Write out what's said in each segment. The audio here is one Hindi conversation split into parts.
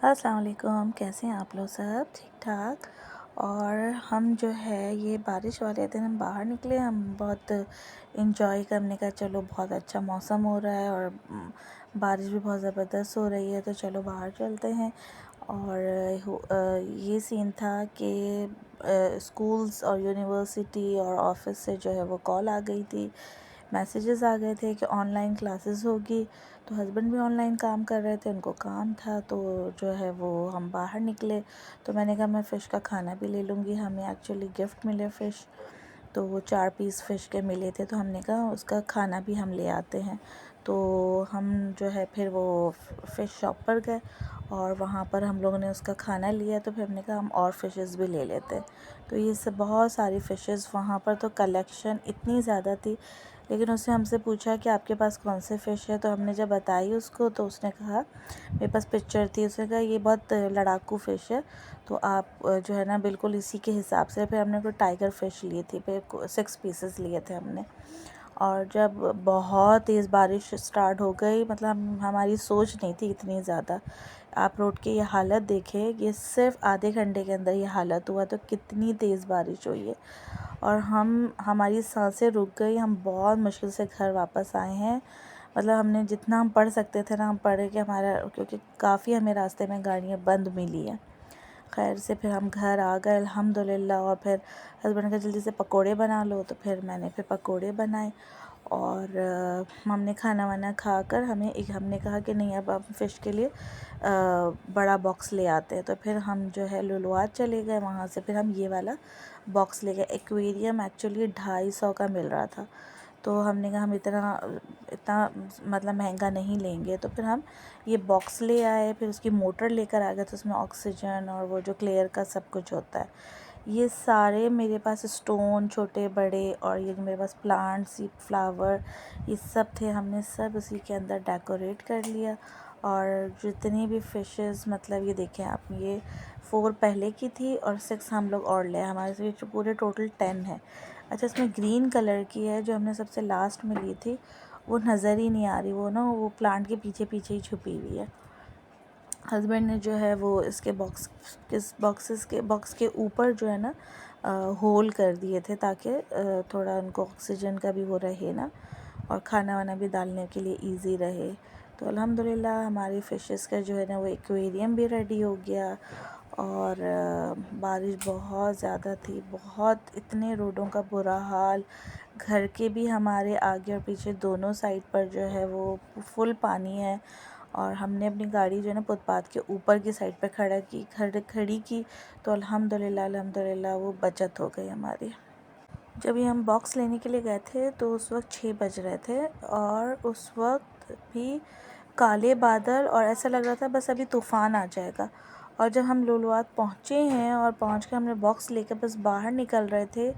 अस्सलाम वालेकुम, कैसे हैं आप लोग? सब ठीक ठाक। और हम जो है ये बारिश वाले दिन हम बाहर निकले, हम बहुत इंजॉय करने का, चलो बहुत अच्छा मौसम हो रहा है और बारिश भी बहुत ज़बरदस्त हो रही है, तो चलो बाहर चलते हैं। और ये सीन था कि स्कूल्स और यूनिवर्सिटी और ऑफिस से जो है वो कॉल आ गई थी, मैसेजेस आ गए थे कि ऑनलाइन क्लासेस होगी। तो हस्बैंड भी ऑनलाइन काम कर रहे थे, उनको काम था, तो जो है वो हम बाहर निकले। तो मैंने कहा मैं फ़िश का खाना भी ले लूँगी, हमें एक्चुअली गिफ्ट मिले फ़िश, तो वो 4 पीस फ़िश के मिले थे, तो हमने कहा उसका खाना भी हम ले आते हैं। तो हम जो है फिर वो फ़िश शॉप पर गए और वहाँ पर हम लोगों ने उसका खाना लिया। तो फिर हमने कहा हम और फ़िशेस भी ले लेते हैं। तो ये सब बहुत सारी फ़िशेस वहाँ पर, तो कलेक्शन इतनी ज़्यादा थी। लेकिन उसने हमसे पूछा कि आपके पास कौन से फ़िश है, तो हमने जब बताई उसको तो उसने कहा, मेरे पास पिक्चर थी, उसने कहा ये बहुत लड़ाकू फ़िश है, तो आप जो है ना बिल्कुल इसी के हिसाब से। फिर हमने कोई टाइगर फ़िश ली थी, फिर 6 पीसेस लिए थे हमने। और जब बहुत तेज़ बारिश स्टार्ट हो गई, मतलब हमारी सोच नहीं थी इतनी ज़्यादा। आप रोड की ये हालत देखें, ये सिर्फ आधे घंटे के अंदर ये हालत हुआ, तो कितनी तेज़ बारिश हुई है। और हमारी सांसें रुक गई, हम बहुत मुश्किल से घर वापस आए हैं। मतलब हमने जितना हम पढ़ सकते थे ना, हम पढ़े कि हमारा, क्योंकि काफ़ी हमें रास्ते में गाड़ियाँ बंद मिली हैं। खैर से फिर हम घर आ गए अल्हम्दुलिल्लाह। और फिर हस्बैंड का जल्दी से पकोड़े बना लो, तो फिर मैंने फिर पकोड़े बनाए। और हमने खाना वाना खाकर हमने कहा कि नहीं, अब हम फ़िश के लिए बड़ा बॉक्स ले आते हैं। तो फिर हम जो है लुलुआत चले गए, वहाँ से फिर हम ये वाला बॉक्स ले गए। एक्वेरियम एक्चुअली 250 का मिल रहा था, तो हमने कहा हम इतना इतना मतलब महंगा नहीं लेंगे। तो फिर हम ये बॉक्स ले आए, फिर उसकी मोटर लेकर आ गए, तो उसमें ऑक्सीजन और वो जो क्लियर का सब कुछ होता है, ये सारे मेरे पास स्टोन छोटे बड़े, और ये जो मेरे पास प्लांट्स, ये फ्लावर, ये सब थे, हमने सब उसी के अंदर डेकोरेट कर लिया। और जितनी भी फ़िशेस, मतलब ये देखें आप, ये 4 पहले की थी और 6 हम लोग और ले, हमारे से पूरे टोटल 10 है। अच्छा, इसमें ग्रीन कलर की है जो हमने सबसे लास्ट में ली थी, वो नज़र ही नहीं आ रही, वो ना वो प्लांट के पीछे पीछे ही छुपी हुई है। हस्बैंड ने जो है वो इसके बॉक्स के ऊपर जो है ना होल कर दिए थे, ताकि थोड़ा उनको ऑक्सीजन का भी वो रहे ना, और खाना वाना भी डालने के लिए इजी रहे। तो अल्हम्दुलिल्लाह हमारी फ़िशेस का जो है ना वो एक्वेरियम भी रेडी हो गया। और बारिश बहुत ज़्यादा थी, बहुत, इतने रोडों का बुरा हाल, घर के भी हमारे आगे और पीछे दोनों साइड पर जो है वो फुल पानी है। और हमने अपनी गाड़ी जो है ना फुटपाथ के ऊपर की साइड पे खड़ी की, तो अल्हम्दुलिल्लाह वो बचत हो गई हमारी। जब ये हम बॉक्स लेने के लिए गए थे तो उस वक्त 6 बज रहे थे, और उस वक्त भी काले बादल, और ऐसा लग रहा था बस अभी तूफ़ान आ जाएगा। और जब हम लुलुआत पहुँचे हैं और पहुँच के हमने बॉक्स लेकर बस बाहर निकल रहे थे,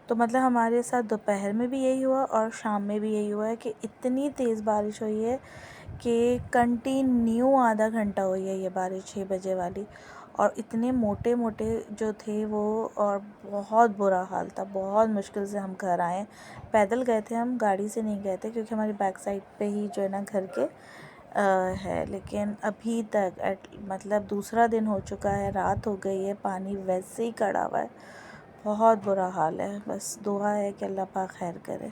तो मतलब हमारे साथ दोपहर में भी यही हुआ और शाम में भी यही हुआ है कि इतनी तेज़ बारिश हुई है कि कंटिन्यू आधा घंटा हुई है ये बारिश 6 बजे वाली। और इतने मोटे मोटे जो थे वो, और बहुत बुरा हाल था, बहुत मुश्किल से हम घर आए। पैदल गए थे हम, गाड़ी से नहीं गए थे, क्योंकि हमारी बैक साइड पे ही जो है ना घर के है। लेकिन अभी तक मतलब दूसरा दिन हो चुका है, रात हो गई है, पानी वैसे ही खड़ा हुआ है, बहुत बुरा हाल है। बस दुआ है कि अल्लाह पाक खैर करे।